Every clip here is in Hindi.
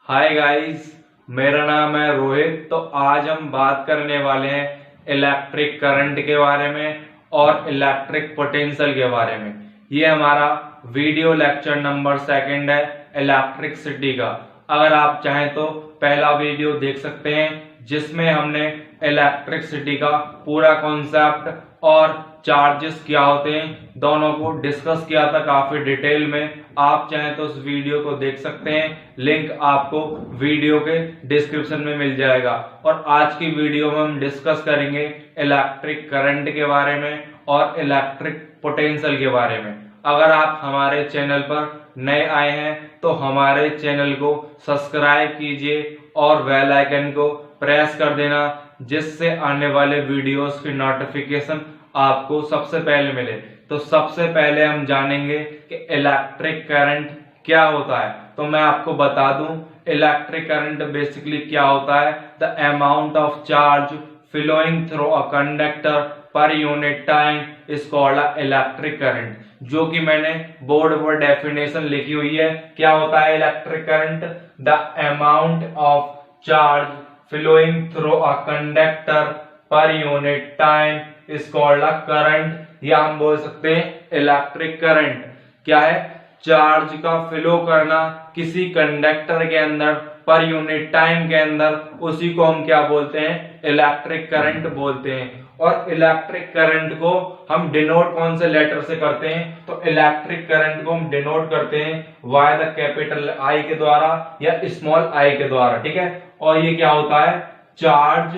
हाय गाइस, मेरा नाम है रोहित। तो आज हम बात करने वाले हैं इलेक्ट्रिक करंट के बारे में और इलेक्ट्रिक पोटेंशियल के बारे में। ये हमारा वीडियो लेक्चर नंबर 2 है इलेक्ट्रिसिटी का। अगर आप चाहें तो पहला वीडियो देख सकते हैं जिसमें हमने इलेक्ट्रिसिटी का पूरा कॉन्सेप्ट और चार्जेस क्या होते हैं दोनों को डिस्कस किया था काफी डिटेल में। आप चाहें तो उस वीडियो को देख सकते हैं, लिंक आपको वीडियो के डिस्क्रिप्शन में मिल जाएगा। और आज की वीडियो में हम डिस्कस करेंगे इलेक्ट्रिक करंट के बारे में और इलेक्ट्रिक पोटेंशियल के बारे में। अगर आप हमारे चैनल पर नए आए हैं तो हमारे चैनल को सब्सक्राइब कीजिए और बेल आइकन को प्रेस कर देना, जिससे आने वाले वीडियोस की नोटिफिकेशन आपको सबसे पहले मिले। तो सबसे पहले हम जानेंगे कि इलेक्ट्रिक करंट क्या होता है। तो मैं आपको बता दूं, इलेक्ट्रिक करंट बेसिकली क्या होता है। The amount of charge flowing through a conductor per unit time is called a electric current. जो कि मैंने बोर्ड पर डेफिनेशन लिखी हुई है। क्या होता है electric current? The amount of charge flowing through a conductor per unit time is called a current, या हम बोल सकते हैं इलेक्ट्रिक करंट। क्या है? चार्ज का फ्लो करना किसी कंडक्टर के अंदर पर यूनिट टाइम के अंदर, उसी को हम क्या बोलते हैं? इलेक्ट्रिक करंट बोलते हैं। और इलेक्ट्रिक करंट को हम डिनोट कौन से लेटर से करते हैं? तो इलेक्ट्रिक करंट को हम डिनोट करते हैं बाय द कैपिटल आई के द्वारा या स्मॉल आई के द्वारा। ठीक है। और ये क्या होता है? चार्ज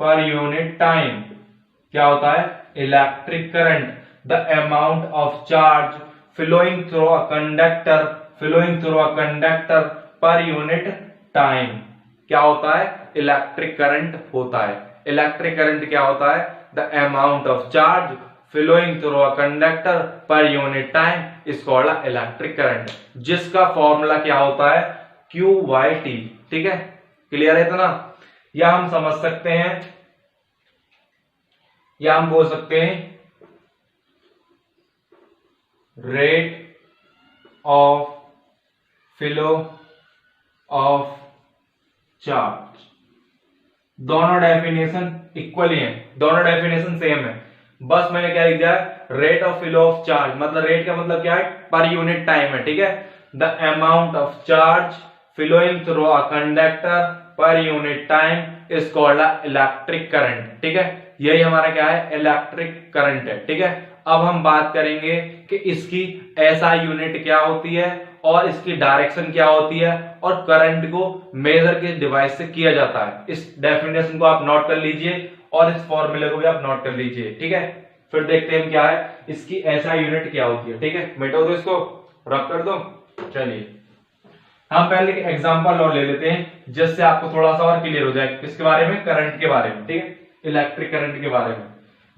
पर यूनिट टाइम। क्या होता है? Electric current the amount of charge flowing through a conductor per unit time. क्या होता है? इलेक्ट्रिक करंट होता है। इलेक्ट्रिक करंट क्या होता है? The amount of charge flowing through a conductor per unit time is called a electric current, जिसका फॉर्मूला क्या होता है? Q/T। ठीक है, क्लियर है इतना? या हम समझ सकते हैं, या हम बोल सकते हैं rate of flow of charge. दोनों डेफिनेशन इक्वली हैं, दोनों डेफिनेशन सेम है। बस मैंने क्या लिख दिया? Rate of flow of charge, मतलब रेट का मतलब क्या है? पर यूनिट टाइम है। ठीक है। The amount of charge flowing through a conductor per unit time is called a electric current. ठीक है, यही हमारा क्या है? इलेक्ट्रिक करंट है। ठीक है। अब हम बात करेंगे कि इसकी एसआई यूनिट क्या होती है और इसकी डायरेक्शन क्या होती है और करंट को मेजर किस डिवाइस से किया जाता है। इस डेफिनेशन को आप नोट कर लीजिए और इस फॉर्मूले को भी आप नोट कर लीजिए। ठीक है, फिर देखते हैं क्या है इसकी एसआई यूनिट क्या होती है। ठीक है, मिटा दो इसको, रब कर दो। चलिए हम पहले एक एग्जांपल और ले लेते हैं, जिससे आपको थोड़ा सा और क्लियर हो जाए किसके बारे में? करंट के बारे में। ठीक है, इलेक्ट्रिक करंट के बारे में।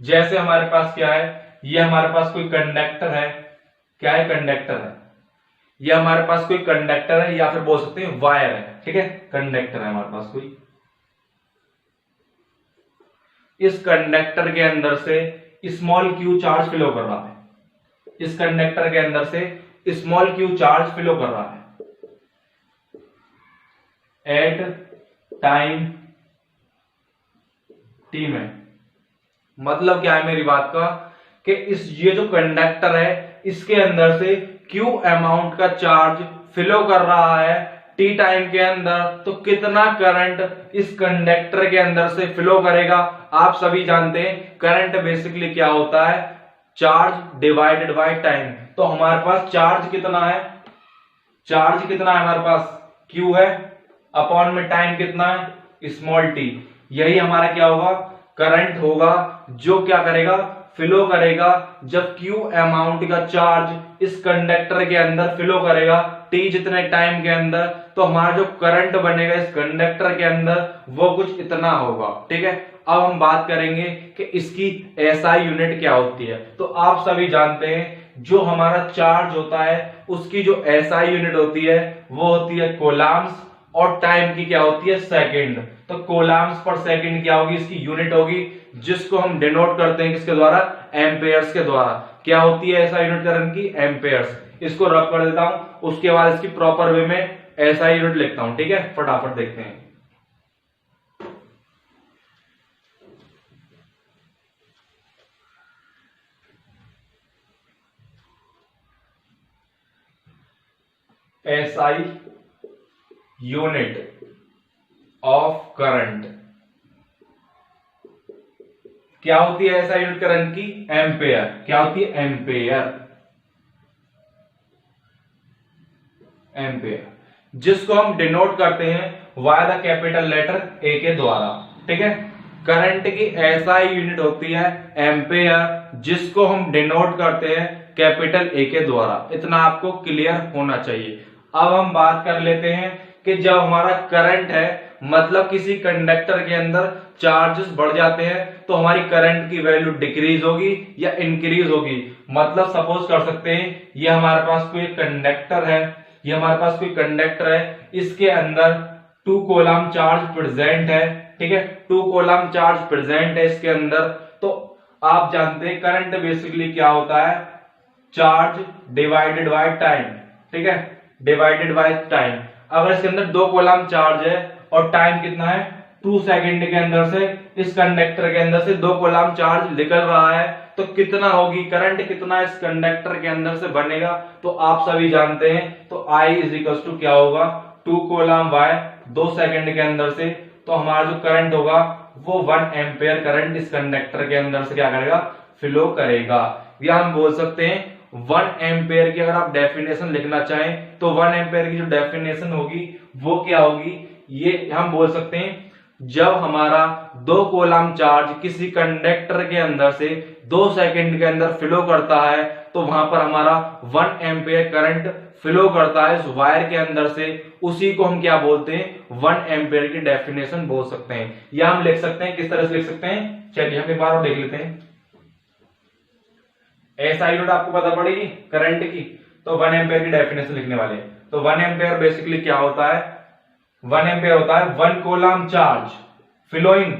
जैसे हमारे पास क्या है, ये हमारे पास कोई कंडक्टर है। क्या है? कंडक्टर है। ये हमारे पास कोई कंडक्टर है, या फिर बोल सकते हैं वायर है। ठीक है, कंडक्टर है हमारे पास कोई। इस कंडक्टर के अंदर से स्मॉल क्यू चार्ज फ्लो कर रहा है। इस कंडक्टर के अंदर से स्मॉल क्यू चार्ज फ्लो कर रहा है एट टाइम टी में। मतलब क्या है मेरी बात का कि ये जो कंडक्टर है इसके अंदर से क्यू अमाउंट का चार्ज फ्लो कर रहा है टी टाइम के अंदर। तो कितना करंट इस कंडक्टर के अंदर से फ्लो करेगा? आप सभी जानते हैं करंट बेसिकली क्या होता है? Charge divided by time. तो हमारे पास चार्ज कितना है? चार्ज कितना है हमारे पास? Q है, अपॉन में टाइम कितना है? Small T. यही हमारा क्या होगा? करंट होगा, जो क्या करेगा? फ्लो करेगा। जब Q अमाउंट का चार्ज इस कंडक्टर के अंदर फ्लो करेगा T जितने टाइम के अंदर, तो हमारा जो करंट बनेगा इस कंडक्टर के अंदर वो कुछ इतना होगा। ठीक है। अब हम बात करेंगे कि इसकी एसआई यूनिट क्या होती है। तो आप सभी जानते हैं जो हमारा चार्ज होता है उसकी जो एसआई यूनिट होती है वो होती है कोलाम्स, और टाइम की क्या होती है? सेकंड। तो कोलाम्स पर सेकंड क्या होगी? इसकी यूनिट होगी, जिसको हम डिनोट करते हैं किसके द्वारा? एम्पेयर्स के द्वारा। क्या होती है ऐसा यूनिट करंट की? एम्पेयर्स। इसको रब कर देता हूं, उसके बाद इसकी प्रॉपर वे में ऐसा ही यूनिट लिखता हूं, ठीक है। फटाफट देखते हैं। SI यूनिट ऑफ करंट क्या होती है? SI यूनिट करंट की एम्पेयर। क्या होती है? एम्पेयर। एम्पेयर, जिसको हम डिनोट करते हैं by the capital letter A के द्वारा, ठीक है। करंट की SI यूनिट होती है एम्पेयर, जिसको हम डिनोट करते हैं कैपिटल ए के द्वारा। इतना आपको क्लियर होना चाहिए। अब हम बात कर लेते हैं कि जब हमारा करंट है, मतलब किसी कंडक्टर के अंदर चार्जेस बढ़ जाते हैं, तो हमारी करंट की वैल्यू डिक्रीज होगी या इंक्रीज होगी। मतलब सपोज कर सकते हैं ये हमारे पास कोई कंडक्टर है, ये हमारे पास कोई कंडक्टर है, इसके अंदर 2 कूलम चार्ज प्रेजेंट है, ठीक है। 2 कूलम चार्ज प्रेजेंट है इसके अंदर। तो आप जानते हैं करंट बेसिकली क्या होता है? चार्ज डिवाइडेड बाय टाइम, ठीक है, डिवाइडेड बाय टाइम। अगर इसके अंदर 2 कूलम चार्ज है और टाइम कितना है 2 सेकंड के अंदर से इस कंडक्टर के अंदर से 2 कूलम चार्ज निकल रहा है, तो कितना होगी करंट, कितना इस कंडक्टर के अंदर से बनेगा? तो आप सभी जानते हैं, तो I इज इक्वल टू क्या होगा? 2 कूलम बाय 2 सेकंड के अंदर से। तो हमारा जो करंट होगा वो 1 एम्पेयर करंट इस कंडक्टर के अंदर से क्या करेगा? फ्लो करेगा। या हम बोल सकते हैं 1 एम्पेयर की अगर आप डेफिनेशन लिखना चाहें तो 1 एम्पेयर की जो डेफिनेशन होगी वो क्या होगी? ये हम बोल सकते हैं जब हमारा 2 कूलम चार्ज किसी कंडक्टर के अंदर से 2 सेकंड के अंदर फ्लो करता है, तो वहां पर हमारा 1 एम्पेयर करंट फ्लो करता है इस वायर के अंदर से, उसी को हम क्या बोलते हैं? 1 एम्पेयर की डेफिनेशन बोल सकते हैं। या हम लिख सकते हैं, किस तरह से लिख सकते हैं? चलिए हम एक बार और देख लेते हैं। SI यूनिट आपको पता पड़ेगी करंट की, तो 1 एम्पेयर की डेफिनेशन लिखने वाले हैं। तो 1 एम्पेयर बेसिकली क्या होता है? 1 एम्पेयर होता है 1 coulomb charge flowing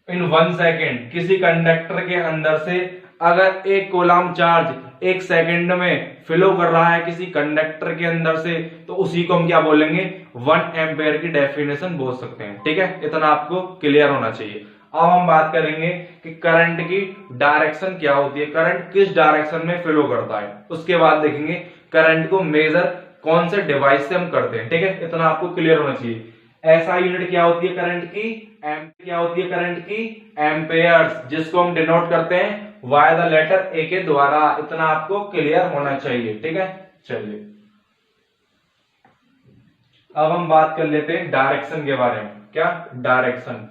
in 1 second. किसी कंडक्टर के अंदर से अगर 1 कूलम चार्ज 1 सेकेंड में फ्लो कर रहा है किसी कंडक्टर के अंदर से, तो उसी को हम क्या बोलेंगे? 1 एम्पेयर की डेफिनेशन बोल सकते हैं, ठीक है। इतना आपको क्लियर होना चाहिए। अब हम बात करेंगे कि करंट की डायरेक्शन क्या होती है, करंट किस डायरेक्शन में फ्लो करता है। उसके बाद देखेंगे करंट को मेजर कौन से डिवाइस से हम करते हैं, ठीक है। इतना आपको क्लियर होना चाहिए। SI यूनिट क्या होती है करंट की? क्या होती है करंट की? एम्पेयर्स, जिसको हम डिनोट करते हैं वाय द लेटर ए के द्वारा। इतना आपको क्लियर होना चाहिए, ठीक है। चलिए अब हम बात कर लेते हैं डायरेक्शन के बारे में। क्या डायरेक्शन?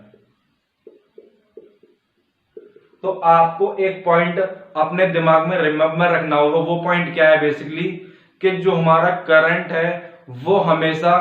तो आपको एक पॉइंट अपने दिमाग में रिमेम्बर रखना होगा। वो पॉइंट क्या है बेसिकली? कि जो हमारा करंट है वो हमेशा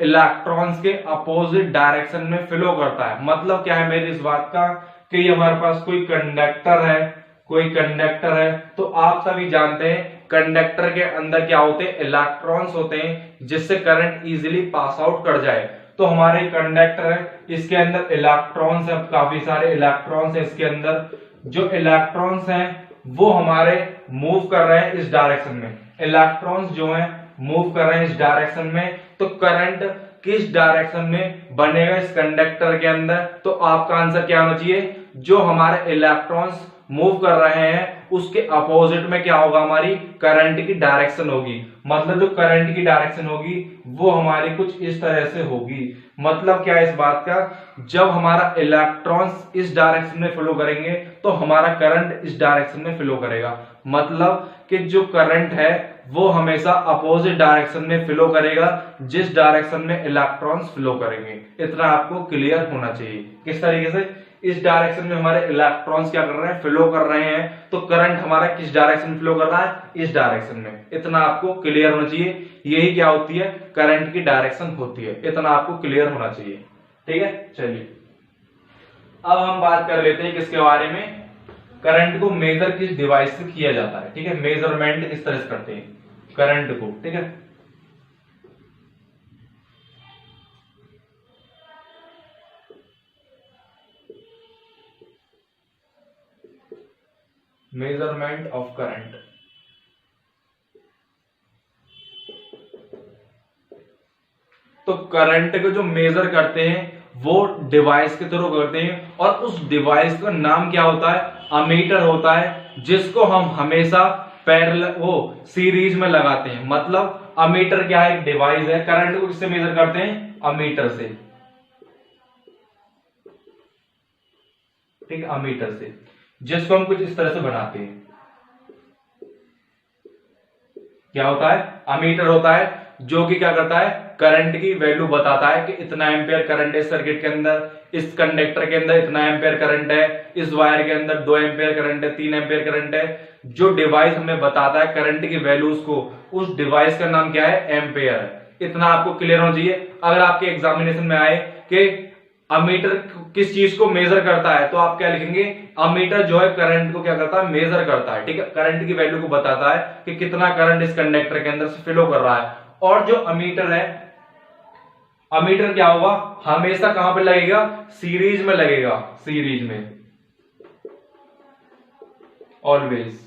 इलेक्ट्रॉन्स के अपोजिट डायरेक्शन में फ्लो करता है। मतलब क्या है मेरी इस बात का? कि हमारे पास कोई कंडक्टर है, कोई कंडक्टर है, तो आप सभी जानते हैं कंडक्टर के अंदर क्या होते हैं? इलेक्ट्रॉन्स होते हैं, जिससे करंट इजीली पास आउट कर जाए। तो हमारे कंडक्टर है, इसके अंदर इलेक्ट्रॉन्स है, काफी सारे इलेक्ट्रॉन्स है इसके अंदर। जो इलेक्ट्रॉन्स हैं वो हमारे मूव कर रहे हैं इस डायरेक्शन में। इलेक्ट्रॉन्स जो हैं मूव कर रहे हैं इस डायरेक्शन में, तो करंट किस डायरेक्शन में बनेगा इस कंडक्टर के अंदर? तो आपका आंसर क्या होना चाहिए? जो हमारे इलेक्ट्रॉन्स मूव कर रहे हैं उसके अपोजिट में क्या होगा? हमारी करंट की डायरेक्शन होगी। मतलब जो करंट की डायरेक्शन होगी वो हमारी कुछ इस तरह से होगी। मतलब क्या है इस बात का? जब हमारा इलेक्ट्रॉन्स इस डायरेक्शन में फ्लो करेंगे तो हमारा करंट इस डायरेक्शन में फ्लो करेगा। मतलब कि जो करंट है वो हमेशा अपोजिट डायरेक्शन में फ्लो करेगा जिस डायरेक्शन में इलेक्ट्रॉन्स फ्लो करेंगे। इतना आपको क्लियर होना चाहिए। किस तरीके से? इस डायरेक्शन में हमारे इलेक्ट्रॉन्स क्या कर रहे हैं? फ्लो कर रहे हैं, तो करंट हमारा किस डायरेक्शन में फ्लो कर रहा है? इस डायरेक्शन में। इतना आपको क्लियर होना चाहिए। यही क्या होती है? करंट की डायरेक्शन होती है। इतना आपको क्लियर होना चाहिए, ठीक है। चलिए अब हम बात कर लेते हैं किसके बारे में? करंट को मेजर किस डिवाइस से किया जाता है, ठीक है। मेजरमेंट किस तरह से करते हैं करंट को, ठीक है। Measurement of current. तो करंट को जो मेजर करते हैं वो डिवाइस के थ्रू करते हैं, और उस डिवाइस का नाम क्या होता है, अमीटर होता है, जिसको हम हमेशा पैरेलल वो सीरीज में लगाते हैं। मतलब अमीटर क्या है, एक डिवाइस है, करंट को किससे मेजर करते हैं, अमीटर से, ठीक है, अमीटर से, जिसको हम कुछ इस तरह से बनाते हैं। क्या होता है, अमीटर होता है, जो कि क्या करता है, करंट की वैल्यू बताता है कि इतना एम्पेयर करंट है सर्किट के अंदर, इस कंडक्टर के अंदर इतना एम्पेयर करंट है, इस वायर के अंदर 2 एम्पेयर करंट है, 3 एम्पेयर करंट है। जो डिवाइस हमें बताता है करंट की वैल्यूज को, उस डिवाइस का नाम क्या है, एम्पेयर है। इतना आपको क्लियर होना चाहिए। अगर आपके एग्जामिनेशन में आए कि अमीटर किस चीज को मेजर करता है, तो आप क्या लिखेंगे, अमीटर जो है करंट को क्या करता है, मेजर करता है, ठीक है, करंट की वैल्यू को बताता है कि कितना करंट इस कंडक्टर के अंदर से फ्लो कर रहा है। और जो अमीटर है, अमीटर क्या होगा, हमेशा कहां पे लगेगा, सीरीज में लगेगा, सीरीज में, ऑलवेज,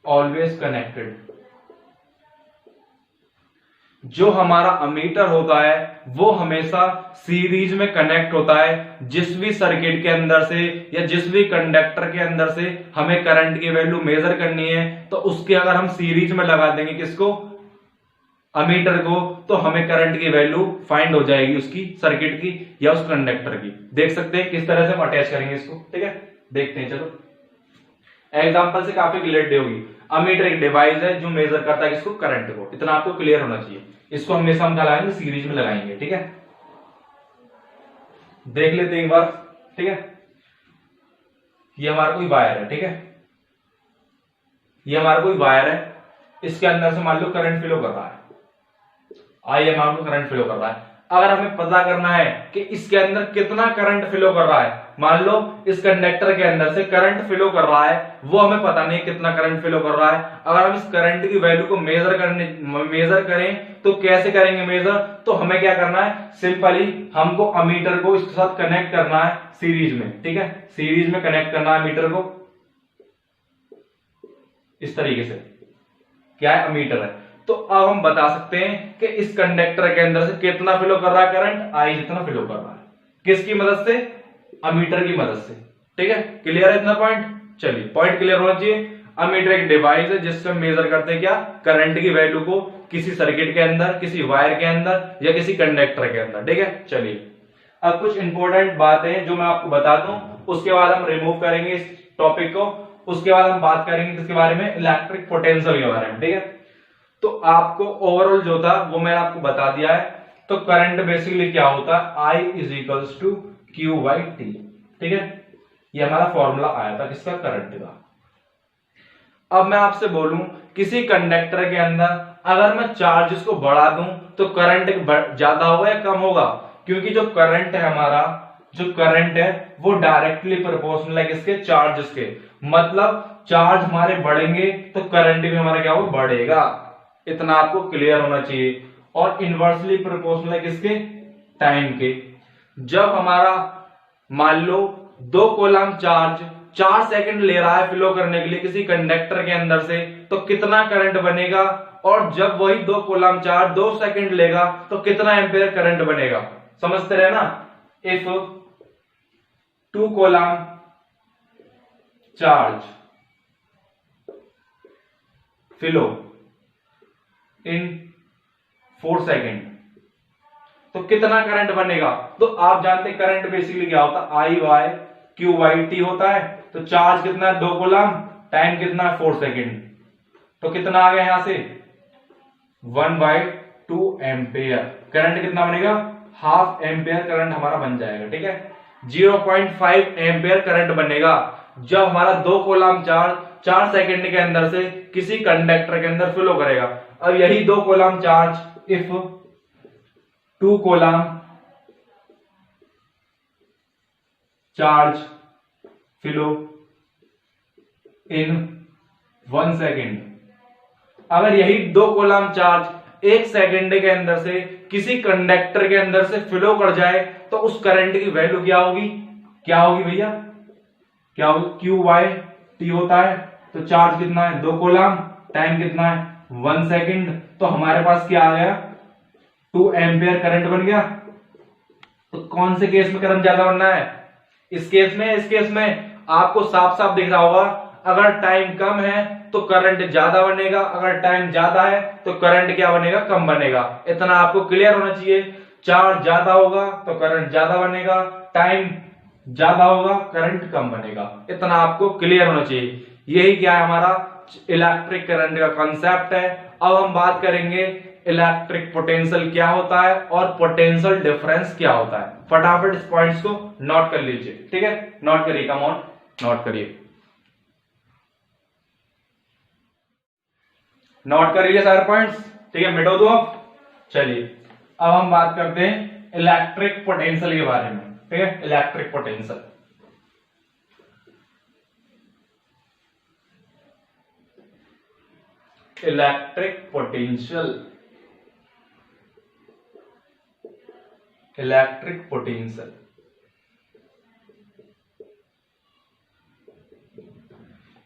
ऑलवेज कनेक्टेड। जो हमारा अमीटर होता है वो हमेशा सीरीज में कनेक्ट होता है, जिस भी सर्किट के अंदर से या जिस भी कंडक्टर के अंदर से हमें करंट की वैल्यू मेजर करनी है, तो उसके अगर हम सीरीज में लगा देंगे किसको, अमीटर को, तो हमें करंट की वैल्यू फाइंड हो जाएगी उसकी, सर्किट की या उस कंडक्टर की। देख सकते हैं किस तरह से हम अटैच करेंगे इसको, ठीक है, देखते हैं। चलो एग्जांपल से काफी क्लियरिटी होगी। अमीटर एक डिवाइस है जो मेजर करता है किसको, करंट को। इतना आपको क्लियर होना चाहिए। इसको हमेशा हम लगाएंगे सीरीज में लगाएंगे, ठीक है। देख लेते हैं एक बार, ठीक है। ये हमारा कोई वायर है, ठीक है, ये हमारा कोई वायर है, इसके अंदर से मान लो करंट फ्लो कर रहा है, आई मान लो करंट फ्लो कर रहा है। अगर हमें पता करना है कि इसके अंदर कितना करंट फ्लो कर रहा है, मान लो इस कंडक्टर के अंदर से करंट फ्लो कर रहा है, वो हमें पता नहीं कितना करंट फ्लो कर रहा है। अगर हम इस करंट की वैल्यू को मेजर करें तो कैसे करेंगे मेजर, तो हमें क्या करना है, सिंपली हमको अमीटर को इसके साथ कनेक्ट करना है सीरीज में, ठीक है, सीरीज में कनेक्ट करना है मीटर को इस तरीके से, क्या है, अमीटर है। तो अब हम बता सकते हैं कि इस कंडक्टर के अंदर से कितना फ्लो कर रहा है करंट, आई जितना फ्लो कर रहा है, किसकी मदद से, अमीटर की मदद से, ठीक है। क्लियर है इतना पॉइंट, चलिए पॉइंट क्लियर होना चाहिए। अमीटर एक डिवाइस है जिससे हम मेजर करते हैं क्या, करंट की वैल्यू को किसी सर्किट के अंदर, किसी वायर के अंदर या किसी कंडक्टर के अंदर, ठीक है। चलिए अब कुछ इंपॉर्टेंट बातें जो मैं आपको बता दूं, उसके बाद हम रिमूव करेंगे इस टॉपिक को, उसके बाद हम बात करेंगे किसके बारे में, इलेक्ट्रिक पोटेंशियल के बारे में, ठीक है। तो आपको ओवरऑल जो था वो मैंने आपको बता दिया है। तो करंट बेसिकली क्या होता है, I is equals to Q by T, ठीक है। ये हमारा फॉर्मूला आया था किसका, करंट का। अब मैं आपसे बोलूं किसी कंडक्टर के अंदर अगर मैं चार्ज को बढ़ा दूं तो करंट ज्यादा होगा या कम होगा, क्योंकि जो करंट है हमारा, जो करंट है वो डायरेक्टली प्रोपोर्शनल है किसके, चार्जेस के। मतलब चार्ज हमारे बढ़ेंगे तो करंट भी हमारा क्या होगा, बढ़ेगा। इतना आपको क्लियर होना चाहिए। और इनवर्सली प्रोपोर्शनल है किसके, टाइम के। जब हमारा मान लो 2 कूलम चार्ज 4 सेकंड ले रहा है फ्लो करने के लिए किसी कंडक्टर के अंदर से, तो कितना करंट बनेगा, और जब वही 2 कूलम चार्ज 2 सेकंड लेगा तो कितना एम्पेयर करंट बनेगा, समझते रहे ना। If 2 coulomb charge flow in 4 second तो कितना करंट बनेगा। तो आप जानते हैं करंट बेसिकली क्या होता है, आई वाई क्यू वाई टी होता है। तो चार्ज कितना है, 2 कूलम, टाइम कितना है 4 सेकेंड, तो कितना आ गया यहां से 1/2 एम्पेयर। करंट कितना बनेगा, हाफ एम्पेयर करंट हमारा बन जाएगा, ठीक है। 0.5 एम्पेयर करंट बनेगा जब हमारा 2 कूलम चार्ज 4 सेकेंड के अंदर से किसी कंडक्टर के अंदर फ्लो करेगा। अब यही 2 coulomb charge if 2 coulomb charge flow in 1 second, अगर यही 2 कूलम चार्ज 1 सेकेंड के अंदर से किसी कंडक्टर के अंदर से फ्लो कर जाए तो उस करंट की वैल्यू क्या होगी, क्या होगी भैया, क्या होगी, क्यू वाई टी होता है। तो चार्ज कितना है, 2 कूलम, टाइम कितना है 1 सेकेंड, तो हमारे पास क्या आ गया, 2 एम्पियर करंट बन गया। तो कौन से केस में करंट ज्यादा बनना है, इस केस में। इस केस में आपको साफ साफ दिख रहा होगा, अगर टाइम कम है तो करंट ज्यादा बनेगा, अगर टाइम ज्यादा है तो करंट क्या बनेगा, कम बनेगा। इतना आपको क्लियर होना चाहिए। चार्ज ज्यादा होगा तो करंट ज्यादा बनेगा, टाइम ज्यादा होगा करंट कम बनेगा, इतना आपको क्लियर होना चाहिए। यही क्या है, हमारा इलेक्ट्रिक करंट का कॉन्सेप्ट है। अब हम बात करेंगे इलेक्ट्रिक पोटेंशियल क्या होता है और पोटेंशियल डिफरेंस क्या होता है। फटाफट इस पॉइंट्स को नोट कर लीजिए, ठीक है, नोट करिए, कम ऑन नोट करिए, नोट कर लीजिए सारे पॉइंट्स, ठीक है, मिटो दो अब। चलिए अब हम बात करते हैं इलेक्ट्रिक पोटेंशियल के बारे में, ठीक है, electric potential. Electric potential, electric potential.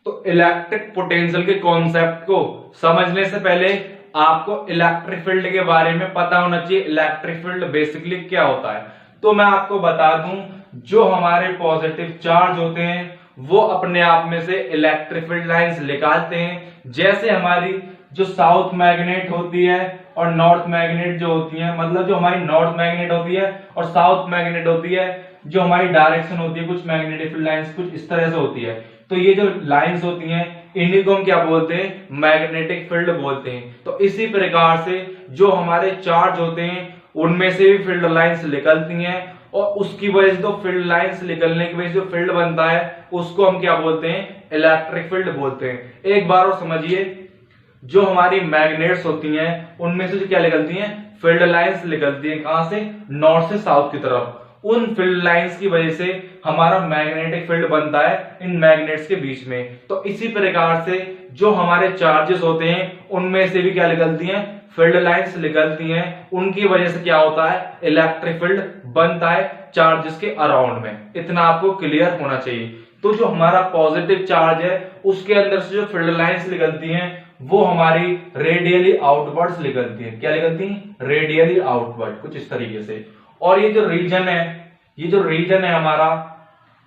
तो इलेक्ट्रिक पोटेंशियल के कॉन्सेप्ट को समझने से पहले आपको इलेक्ट्रिक फील्ड के बारे में पता होना चाहिए। इलेक्ट्रिक फील्ड बेसिकली क्या होता है, तो मैं आपको बता दूं, जो हमारे पॉजिटिव चार्ज होते हैं वो अपने आप में से इलेक्ट्रिक फील्ड लाइंस निकालते हैं। जैसे हमारी जो साउथ मैग्नेट होती है और नॉर्थ मैग्नेट जो होती है, मतलब जो हमारी नॉर्थ मैग्नेट होती है और साउथ मैग्नेट होती है, जो हमारी डायरेक्शन होती है, कुछ मैग्नेटिक फील्ड लाइंस कुछ इस तरह से होती है। तो ये जो लाइंस होती हैं इन्हीं को हम क्या बोलते हैं, मैग्नेटिक फील्ड बोलते हैं। तो इसी प्रकार से जो हमारे चार्ज होते हैं उनमें से भी फील्ड लाइंस निकलती हैं और उसकी वजह से तो फील्ड लाइंस निकलने की वजह से जो फील्ड बनता है उसको हम क्या बोलते हैं, इलेक्ट्रिक फील्ड बोलते हैं। एक बार और समझिए, जो हमारी मैग्नेट्स होती हैं उनमें से जो क्या निकलती हैं, फील्ड लाइंस निकलती हैं। कहां से, नॉर्थ से साउथ की तरफ। उन फील्ड लाइंस की वजह से हमारा मैग्नेटिक फील्ड बनता है इन मैग्नेट्स के बीच में। तो इसी प्रकार से जो हमारे चार्जेस होते हैं उनमें से भी क्या निकलती हैं, फील्ड लाइंस निकलती हैं। उनकी वजह से क्या होता है, इलेक्ट्रिक फील्ड बनता है चार्जेस के अराउंड में। इतना आपको क्लियर होना चाहिए। तो जो हमारा पॉजिटिव चार्ज है उसके अंदर से जो फील्ड लाइंस निकलती हैं वो हमारी रेडियली आउटवर्ड्स निकलती है। क्या निकलती है, रेडियली आउटवर्ड, कुछ इस तरीके से। और ये जो रीजन है, ये जो रीजन है हमारा,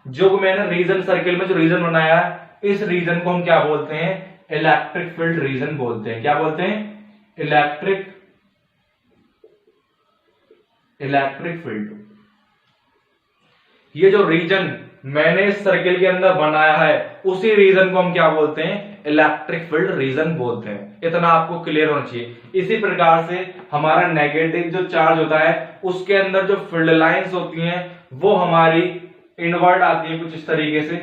जो मैंने रीजन सर्किल में जो रीजन बनाया है, इस रीजन को हम क्या बोलते हैं, इलेक्ट्रिक फील्ड रीजन बोलते हैं। क्या बोलते हैं, इलेक्ट्रिक फील्ड। ये जो रीजन मैंने इस सर्किल के अंदर बनाया है उसी रीजन को हम क्या बोलते हैं, इलेक्ट्रिक फील्ड रीजन बोलते हैं। इतना आपको क्लियर होना चाहिए। इसी प्रकार से हमारा नेगेटिव जो चार्ज होता है उसके अंदर जो फील्ड लाइंस होती हैं वो हमारी इनवर्ड आती है कुछ इस तरीके से,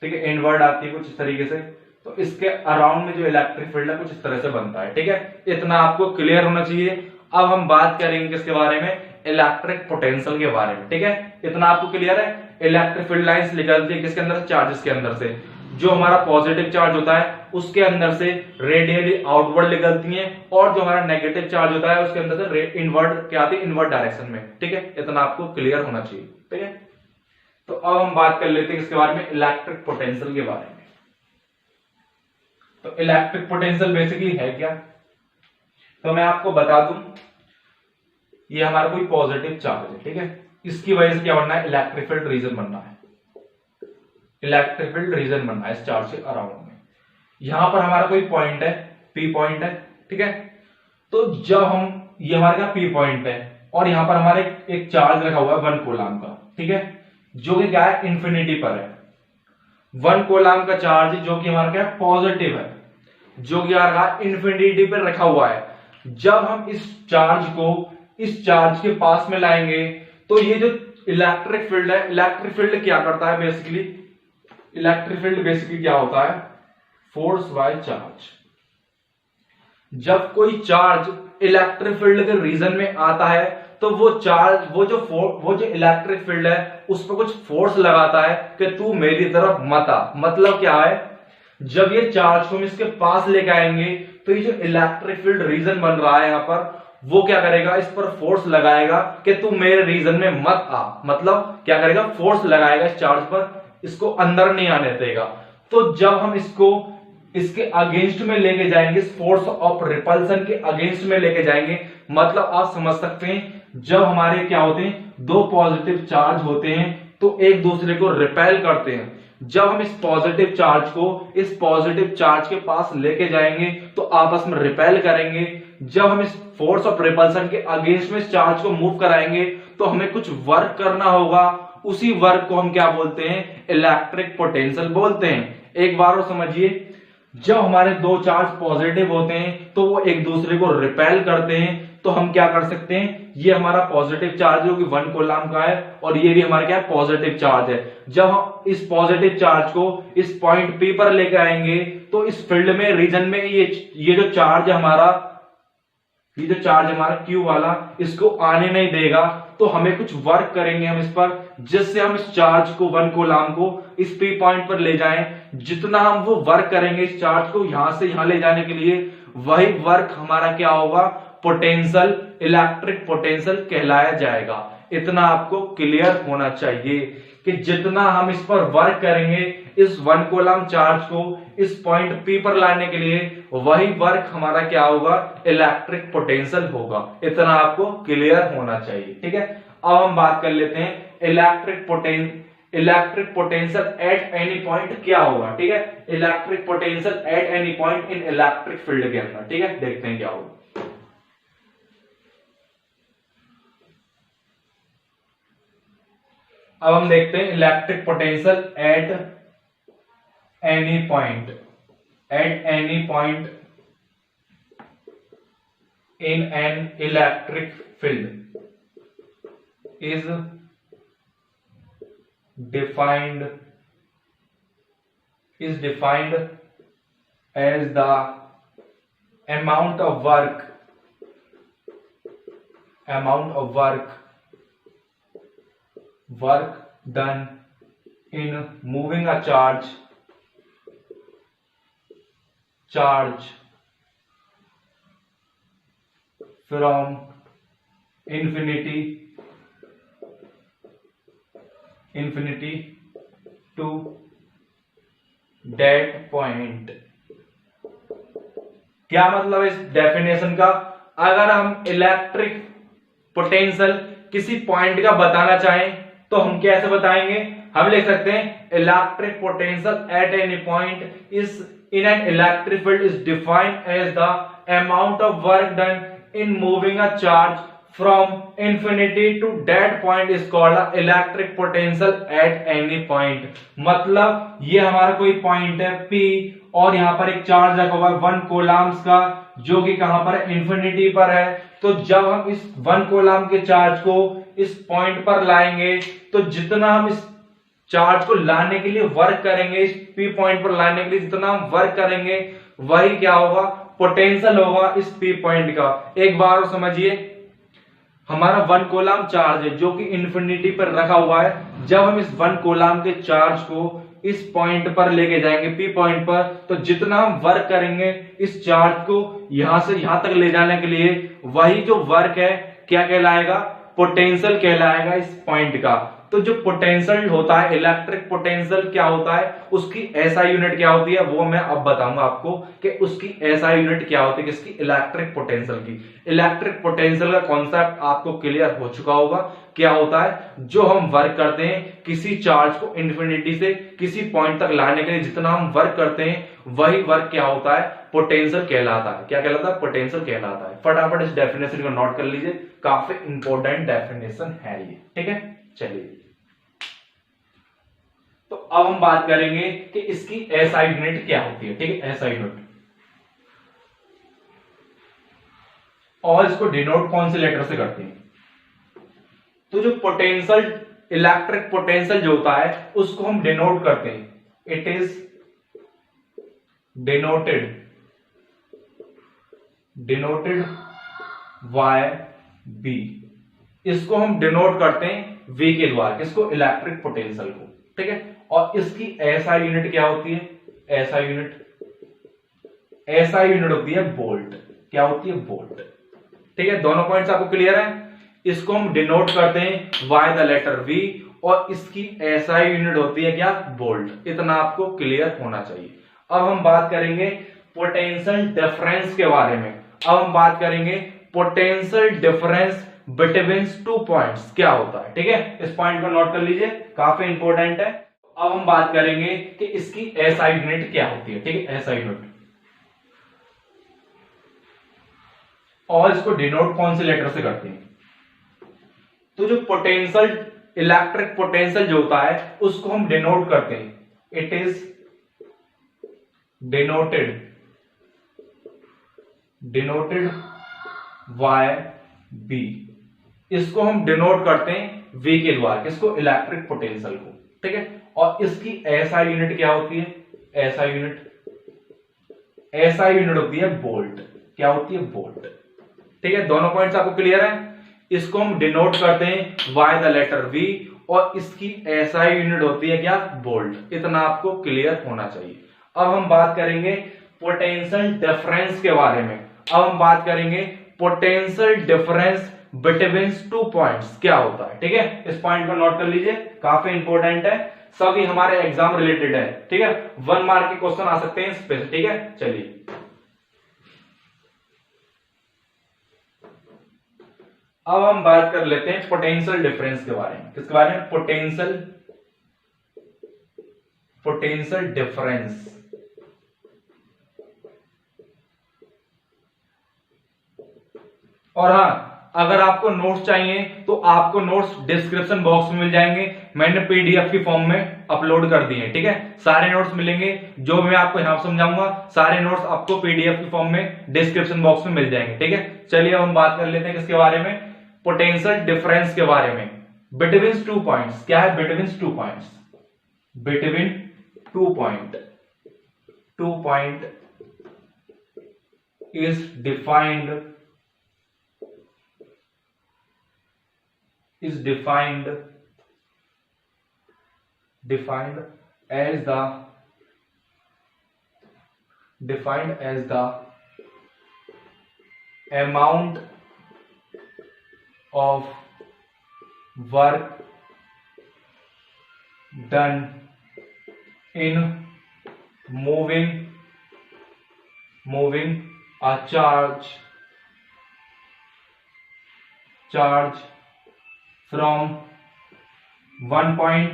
ठीक है, इनवर्ड आती है कुछ इस तरीके से। तो इसके अराउंड में जो इलेक्ट्रिक फील्ड है कुछ इस तरह से बनता है, ठीक है, इतना आपको क्लियर होना चाहिए। अब हम बात करेंगे किसके बारे में, इलेक्ट्रिक पोटेंशियल के बारे में, ठीक है, इतना आपको क्लियर है। इलेक्ट्रिक फील्ड लाइंस निकलती है किसके अंदर, चार्जेस के अंदर से। जो हमारा पॉजिटिव चार्ज होता है उसके अंदर से रेडियली आउटवर्ड निकलती हैं और जो हमारा नेगेटिव चार्ज होता है उसके अंदर से इनवर्ड क्या आती है, इनवर्ड डायरेक्शन में, ठीक है, इतना आपको क्लियर होना चाहिए, ठीक है। तो अब हम बात कर लेते हैं इसके बारे में, इलेक्ट्रिक पोटेंशियल के बारे में। तो इलेक्ट्रिक पोटेंशियल बेसिकली है क्या, तो मैं आपको बता दूं, ये हमारा कोई पॉजिटिव चार्ज है, ठीक है, इसकी वजह से क्या बनना है, इलेक्ट्रिक फील्ड रीजन बनना है, इलेक्ट्रिक फील्ड रीजन बनना है इस चार्ज के अराउंड में। यहां पर हमारा कोई पॉइंट है, पी पॉइंट है, ठीक है। तो जब हम, ये हमारे यहाँ पी पॉइंट है और यहां पर हमारे एक चार्ज रखा हुआ है 1 कूलम का, ठीक है, जो कि क्या है, इंफिनिटी पर है। 1 कूलम का चार्ज जो कि हमारा क्या है, पॉजिटिव है, जो कि हमारा इंफिनिटी पर रखा हुआ है। जब हम इस चार्ज को इस चार्ज के पास में लाएंगे तो ये जो इलेक्ट्रिक फील्ड है, इलेक्ट्रिक फील्ड क्या करता है बेसिकली, इलेक्ट्रिक फील्ड बेसिकली क्या होता है, फोर्स बाय चार्ज। जब कोई चार्ज इलेक्ट्रिक फील्ड के रीजन में आता है तो वो चार्ज, वो जो इलेक्ट्रिक फील्ड है उस पर कुछ फोर्स लगाता है कि तू मेरी तरफ मत आ। मतलब क्या है, जब ये चार्ज को हम इसके पास लेके आएंगे तो ये जो इलेक्ट्रिक फील्ड रीजन बन रहा है यहां पर, वो क्या करेगा, इस पर फोर्स लगाएगा कि तू मेरे रीजन में मत आ। मतलब क्या करेगा, फोर्स लगाएगा इस चार्ज पर, इसको अंदर नहीं आने देगा। तो जब हम इसको इसके अगेंस्ट में लेके जाएंगे, फोर्स ऑफ रिपल्सन के अगेंस्ट में लेके जाएंगे। मतलब आप समझ सकते हैं जब हमारे क्या होते हैं, दो पॉजिटिव चार्ज होते हैं तो एक दूसरे को रिपेल करते हैं। जब हम इस पॉजिटिव चार्ज को इस पॉजिटिव चार्ज के पास लेके जाएंगे तो आपस में रिपेल करेंगे। जब हम इस फोर्स ऑफ रिपल्सन के अगेंस्ट में इस चार्ज को मूव कराएंगे तो हमें कुछ वर्क करना होगा। उसी वर्क को हम क्या बोलते हैं, इलेक्ट्रिक पोटेंशियल बोलते हैं। एक बार और समझिए, जब हमारे दो चार्ज पॉजिटिव होते हैं तो वो एक दूसरे को रिपेल करते हैं। तो हम क्या कर सकते हैं, ये हमारा पॉजिटिव चार्ज जो कि 1 कूलम का है और ये भी हमारा क्या है, पॉजिटिव चार्ज है। जब हम इस पॉजिटिव चार्ज को इस पॉइंट P पर लेकर आएंगे तो इस फील्ड में रीजन में ये जो चार्ज हमारा, ये जो चार्ज हमारा Q वाला, इसको आने नहीं देगा। तो हमें कुछ वर्क करेंगे हम इस पर, जिससे हम इस चार्ज को 1 कूलम को इस P पॉइंट पर ले जाएं। जितना हम वो वर्क करेंगे इस चार्ज को यहां से यहां ले जाने के लिए, वही वर्क हमारा क्या होगा, पोटेंशियल, इलेक्ट्रिक पोटेंशियल कहलाया जाएगा। इतना आपको क्लियर होना चाहिए कि जितना हम इस पर वर्क करेंगे इस 1 कूलम चार्ज को इस पॉइंट P पर लाने के लिए, वही वर्क हमारा क्या होगा, इलेक्ट्रिक पोटेंशियल होगा। इतना आपको क्लियर होना चाहिए। ठीक है, अब हम बात कर लेते हैं electric potential at any point क्या होगा। ठीक है, electric potential at any point in electric field के अंदर। ठीक है, देखते हैं क्या होगा। अब हम देखते हैं electric potential at any point in an electric field is defined as the amount of work done in moving a charge from infinity to that point। क्या मतलब इस डेफिनेशन का, अगर हम इलेक्ट्रिक पोटेंशियल किसी पॉइंट का बताना चाहें तो हम कैसे बताएंगे, हम लिख सकते हैं electric potential at any point is in an electric field is defined as the amount of work done in moving a charge from infinity to that point is called electric potential at any point। मतलब ये हमारा कोई पॉइंट है P और यहाँ पर एक चार्ज रखा हुआ है 1 कूलम्स का, जो कि कहां पर है, इंफिनिटी पर है। तो जब हम इस 1 कूलम के चार्ज को इस पॉइंट पर लाएंगे तो जितना हम इस चार्ज को लाने के लिए वर्क करेंगे, इस P पॉइंट पर लाने के लिए जितना हम वर्क करेंगे, वही क्या होगा, पोटेंशियल होगा इस P पॉइंट का। एक बार समझिए, हमारा 1 कूलम चार्ज है जो कि इंफिनिटी पर रखा हुआ है। जब हम इस 1 कूलम के चार्ज को इस पॉइंट पर लेके जाएंगे P पॉइंट पर, तो जितना हम वर्क करेंगे इस चार्ज को यहां से यहां तक ले जाने के लिए, वही जो वर्क है क्या कहलाएगा, पोटेंशियल कहलाएगा इस पॉइंट का। तो जो पोटेंशियल होता है, इलेक्ट्रिक पोटेंशियल क्या होता है, उसकी एसआई यूनिट क्या होती है, वो मैं अब बताऊंगा आपको कि उसकी एसआई यूनिट क्या होती है, किसकी, इलेक्ट्रिक पोटेंशियल की। इलेक्ट्रिक पोटेंशियल का कॉन्सेप्ट आपको क्लियर हो चुका होगा। क्या होता है, जो हम वर्क करते हैं किसी चार्ज को इंफिनिटी से किसी पॉइंट तक लाने के लिए जितना हम वर्क करते हैं, वही वर्क क्या होता है, पोटेंशियल कहलाता है। क्या कहलाता है, पोटेंशियल कहलाता है। फटाफट इस डेफिनेशन को नोट कर लीजिए, काफी इंपॉर्टेंट डेफिनेशन है ये। ठीक है, चलिए तो अब हम बात करेंगे कि इसकी एसआई यूनिट क्या होती है। ठीक है, एसआई यूनिट, और इसको डिनोट कौन से लेटर से करते हैं, तो जो पोटेंशियल, इलेक्ट्रिक पोटेंशियल जो होता है उसको हम डिनोट करते हैं, it is denoted by B. इसको हम डिनोट करते हैं V के द्वारा, किसको, इलेक्ट्रिक पोटेंशियल को। ठीक है, और इसकी एसआई यूनिट क्या होती है, एसआई यूनिट होती है वोल्ट। क्या होती है, वोल्ट। ठीक है, दोनों पॉइंट्स आपको क्लियर है। इसको हम डिनोट करते हैं बाय द लेटर V और इसकी एसआई यूनिट होती है क्या, वोल्ट। इतना आपको क्लियर होना चाहिए। अब हम बात करेंगे पोटेंशियल डिफरेंस के बारे में। अब हम बात करेंगे potential difference between two points क्या होता है। ठीक है, इस पॉइंट को नोट कर लीजिए, काफी इंपॉर्टेंट है। अब हम बात करेंगे कि इसकी एसआई यूनिट क्या होती है। ठीक है, एसआई यूनिट, और इसको डिनोट कौन से लेटर से करते हैं? तो जो पोटेंशियल, इलेक्ट्रिक पोटेंशियल जो होता है उसको हम डिनोट करते हैं, it is denoted by B. इसको हम डिनोट करते हैं वी के द्वारा, किसको? इलेक्ट्रिक पोटेंशियल को। ठीक है, और इसकी एसआई यूनिट क्या होती है? एसआई यूनिट होती है वोल्ट। क्या होती है? वोल्ट। ठीक है, दोनों पॉइंट्स आपको क्लियर है? इसको हम डिनोट करते हैं बाय द लेटर वी, और इसकी एसआई यूनिट होती है क्या? वोल्ट। इतना आपको क्लियर होना चाहिए। अब हम बात करेंगे पोटेंशियल डिफरेंस के बारे में। अब हम बात करेंगे potential difference between two points क्या होता है। ठीक है, इस पॉइंट को नोट कर लीजिए, काफी इंपॉर्टेंट है, सभी हमारे एग्जाम रिलेटेड है। ठीक है, 1 मार्क के क्वेश्चन आ सकते हैं इस पे। ठीक है, चलिए अब हम बात कर लेते हैं पोटेंशियल डिफरेंस के बारे में। किसके बारे में? Potential difference. और हाँ, अगर आपको नोट्स चाहिए तो आपको नोट्स डिस्क्रिप्शन बॉक्स में मिल जाएंगे, मैंने पीडीएफ की फॉर्म में अपलोड कर दिए हैं। ठीक है, सारे नोट्स मिलेंगे, जो मैं आपको यहां समझाऊंगा सारे नोट्स आपको पीडीएफ की फॉर्म में डिस्क्रिप्शन बॉक्स में मिल जाएंगे। ठीक है, चलिए अब हम बात कर लेते हैं किसके बारे में? पोटेंशियल डिफरेंस के बारे में बिटवीन टू पॉइंट्स। क्या है? Between two points. Between two point is defined as the amount of work done in moving a charge from one point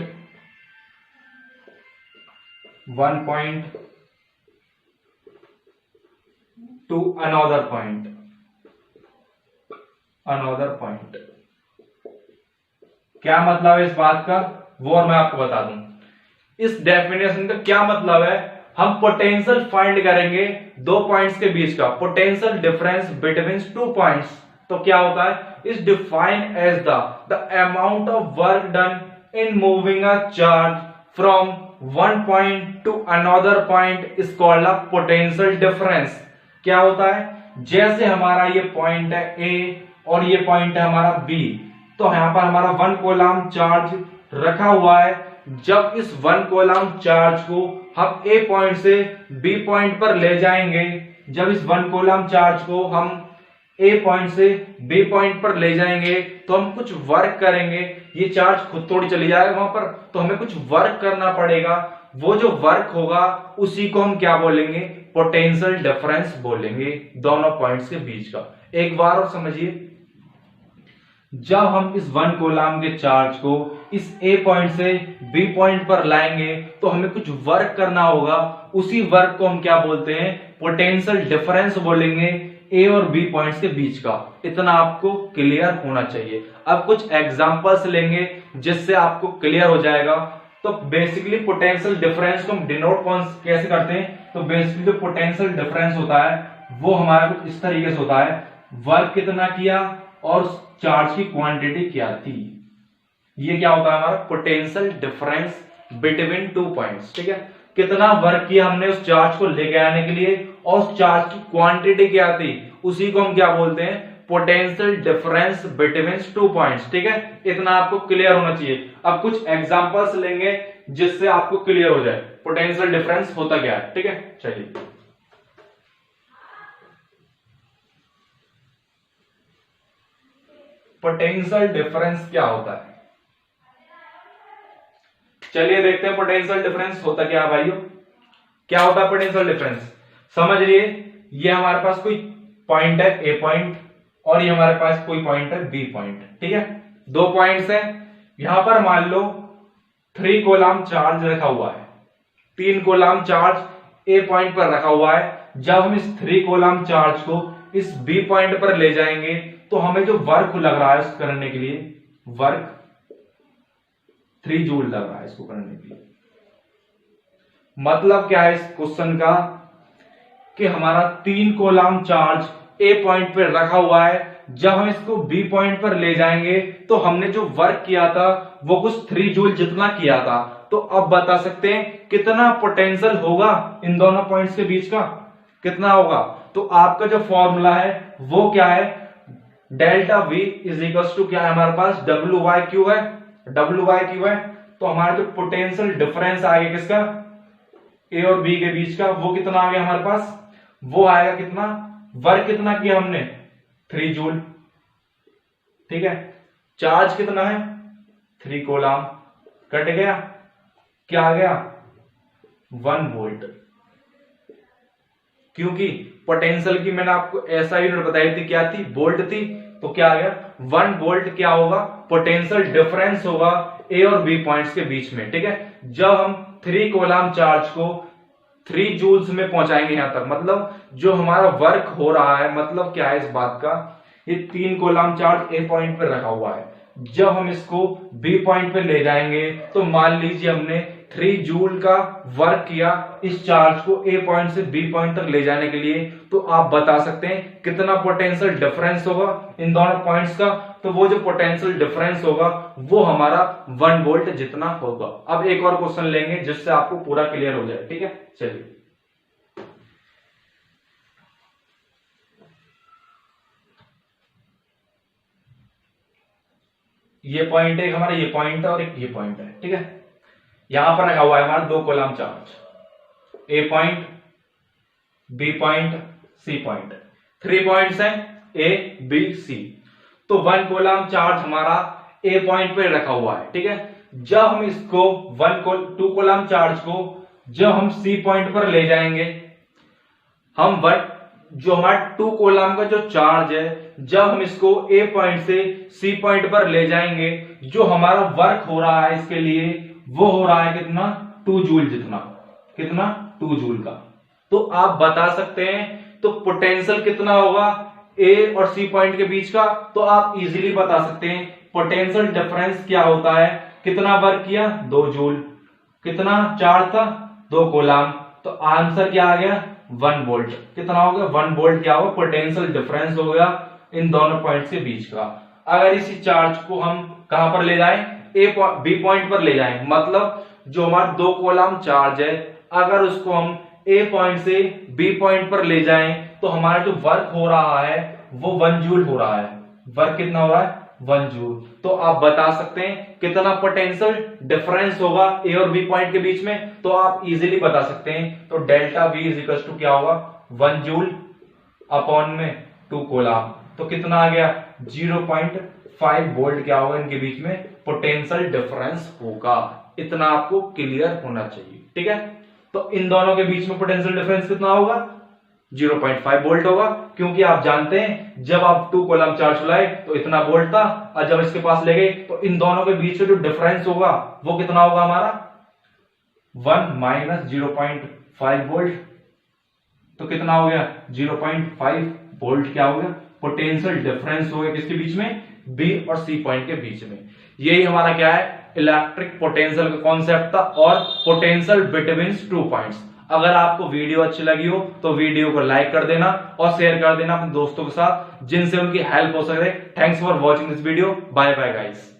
to another point। क्या मतलब है इस बात का, वो और मैं आपको बता दूं। इस डेफिनेशन का क्या मतलब है? हम पोटेंशियल फाइंड करेंगे दो पॉइंट्स के बीच का, potential difference between two points. तो क्या होता है? Is defined as the amount of work done in moving a charge from one point to another point is called a potential difference. क्या होता है? जैसे हमारा ये पॉइंट है ए और ये पॉइंट है हमारा बी, तो यहां पर हमारा 1 कूलम चार्ज रखा हुआ है। जब इस 1 कूलम चार्ज को हम ए पॉइंट से बी पॉइंट पर ले जाएंगे, जब इस 1 कूलम चार्ज को हम ए पॉइंट से बी पॉइंट पर ले जाएंगे तो हम कुछ वर्क करेंगे। ये चार्ज खुद थोड़ी चली जाएगा वहां पर, तो हमें कुछ वर्क करना पड़ेगा। वो जो वर्क होगा उसी को हम क्या बोलेंगे? पोटेंशियल डिफरेंस बोलेंगे, दोनों पॉइंट्स के बीच का। एक बार और समझिए, जब हम इस 1 कूलम के चार्ज को इस ए पॉइंट से बी पॉइंट पर लाएंगे तो हमें कुछ वर्क करना होगा, उसी वर्क को हम क्या बोलते हैं? पोटेंशियल डिफरेंस बोलेंगे, ए और बी पॉइंट्स के बीच का। इतना आपको क्लियर होना चाहिए। अब कुछ एग्जांपल्स लेंगे जिससे आपको क्लियर हो जाएगा। तो बेसिकली पोटेंशियल डिफरेंस को हम डिनोट कैसे करते हैं? तो बेसिकली जो पोटेंशियल डिफरेंस होता है वो हमारा कुछ इस तरीके से होता है, वर्क कितना किया और चार्ज की क्वांटिटी क्या थी। ये क्या होता है? हमारा potential difference between two points. ठीक है, कितना वर्क किया हमने उस चार्ज को लेके आने के लिए और उस चार्ज की क्वांटिटी क्या थी, उसी को हम क्या बोलते हैं? Potential difference between two points. ठीक है, इतना आपको क्लियर होना चाहिए। अब कुछ एग्जांपल्स लेंगे जिससे आपको क्लियर हो जाए पोटेंशियल डिफरेंस होता क्या है। ठीक है, चलिए पोटेंशियल डिफरेंस क्या होता है, चलिए देखते हैं पोटेंशियल डिफरेंस होता क्या है भाइयों। क्या होता है पोटेंशियल डिफरेंस? समझ लिए, ये हमारे पास कोई पॉइंट है ए पॉइंट और ये हमारे पास कोई पॉइंट है बी पॉइंट, ठीक है, दो पॉइंट्स हैं। यहां पर मान लो 3 कूलम चार्ज रखा हुआ है, 3 कूलम चार्ज ए पॉइंट पर रखा हुआ है। जब हम इस 3 कूलम चार्ज को इस बी पॉइंट पर ले जाएंगे तो हमें जो वर्क लग रहा है इसको करने के लिए, वर्क 3 जूल लग रहा है इसको करने के लिए। मतलब क्या है इस क्वेश्चन का कि हमारा 3 कूलम चार्ज ए पॉइंट पर रखा हुआ है, जब हम इसको बी पॉइंट पर ले जाएंगे तो हमने जो वर्क किया था वो कुछ 3 जूल जितना किया था। तो अब बता सकते हैं कितना पोटेंशियल होगा इन दोनों पॉइंट्स के बीच का, कितना होगा? तो आपका जो फॉर्मूला है वो क्या है, delta V is equal to क्या है हमारे पास, डब्ल्यू वाई क्यू है, डब्ल्यू वाई क्यू है। तो हमारा जो पोटेंशियल डिफरेंस आएगा किसका, ए और बी के बीच का, वो कितना आ गया हमारे पास, वो आएगा कितना, वर्क कितना किया हमने 3 जूल, ठीक है, चार्ज कितना है 3 कूलम, कट गया, क्या आ गया 1 वोल्ट। क्योंकि पोटेंशियल की मैंने आपको ऐसा यूनिट बताई थी, क्या थी, वोल्ट थी, तो क्या आ गया 1 वोल्ट क्या होगा, पोटेंशियल डिफरेंस होगा ए और बी पॉइंट्स के बीच में, ठीक है। जब हम 3 कूलम चार्ज को 3 जूल्स में पहुंचाएंगे यहां तक, मतलब जो हमारा वर्क हो रहा है, मतलब क्या है इस बात का, ये 3 कूलम चार्ज ए पॉइंट पे रखा हुआ है, जब हम इसको बी पॉइंट पे ले जाएंगे तो मान लीजिए हमने 3 जूल का वर्क किया इस चार्ज को ए पॉइंट से बी पॉइंट तक ले जाने के लिए, तो आप बता सकते हैं कितना पोटेंशियल डिफरेंस होगा इन दोनों पॉइंट्स का। तो वो जो पोटेंशियल डिफरेंस होगा वो हमारा 1 वोल्ट जितना होगा। अब एक और क्वेश्चन लेंगे जिससे आपको पूरा क्लियर हो जाए, ठीक है, चलिए। ये पॉइंट है हमारा, ये पॉइंट है और एक ये पॉइंट है, ठीक है। यहां पर रखा हुआ है हमारा 2 coulomb charge, A point, B point, C point, 3 points हैं ए बी सी। तो 1 कूलम चार्ज हमारा ए पॉइंट पे रखा हुआ है, ठीक है। जब हम इसको 2 कूलम चार्ज को जब हम सी पॉइंट पर ले जाएंगे, हम जो हमारा 2 कूलम का जो चार्ज है, जब हम इसको ए पॉइंट से सी पॉइंट पर ले जाएंगे, जो हमारा वर्क हो रहा है इसके लिए वो हो रहा है कितना, 2 जूल जितना, कितना 2 जूल का। तो आप बता सकते हैं तो पोटेंशियल कितना होगा ए और सी पॉइंट के बीच का, तो आप इजीली बता सकते हैं पोटेंशियल डिफरेंस क्या होता है। कितना वर्क किया 2 जूल, कितना चार्ज था 2 कूलम, तो आंसर क्या आ गया 1 वोल्ट। कितना हो गया 1 वोल्ट, क्या होगा पोटेंशियल डिफरेंस हो गया इन दोनों पॉइंट्स के बीच का। अगर इसी चार्ज को हम कहां पर ले जाएं, बी पॉइंट पर ले जाएं, मतलब जो हमारा 2 कूलम चार्ज है अगर उसको हम ए पॉइंट से बी पॉइंट पर ले जाएं तो हमारा जो वर्क हो रहा है वो 1 जूल हो रहा है। वर्क कितना हो रहा है 1 जूल। तो आप बता सकते हैं कितना पोटेंशियल डिफरेंस होगा ए और बी पॉइंट के बीच में, तो आप इजीली बता सकते हैं। तो delta V is equal to क्या होगा 1 जूल अपॉन में 2 कूलम, तो कितना आ गया 0.5 वोल्ट क्या होगा इनके बीच में पोटेंशियल डिफरेंस होगा। इतना आपको क्लियर होना चाहिए, ठीक है। तो इन दोनों के बीच में पोटेंशियल डिफरेंस कितना होगा 0.5 वोल्ट होगा, क्योंकि आप जानते हैं जब आप 2 कूलम चार्ज चलाए तो इतना वोल्ट था, और जब इसके पास ले गए तो इन दोनों के बीच में जो डिफरेंस होगा वो कितना होगा हमारा 1 माइनस 0.5 वोल्ट। तो कितना हो गया 0.5 वोल्ट क्या हो गया पोटेंशियल डिफरेंस हो गया किसके बीच में, बी और सी पॉइंट के बीच में। यही हमारा क्या है इलेक्ट्रिक पोटेंशियल का कॉन्सेप्ट था और पोटेंशियल बिटवीन 2 पॉइंट्स। अगर आपको वीडियो अच्छी लगी हो तो वीडियो को लाइक कर देना और शेयर कर देना अपने दोस्तों के साथ जिनसे उनकी हेल्प हो सके। Thanks for watching this video, bye bye guys.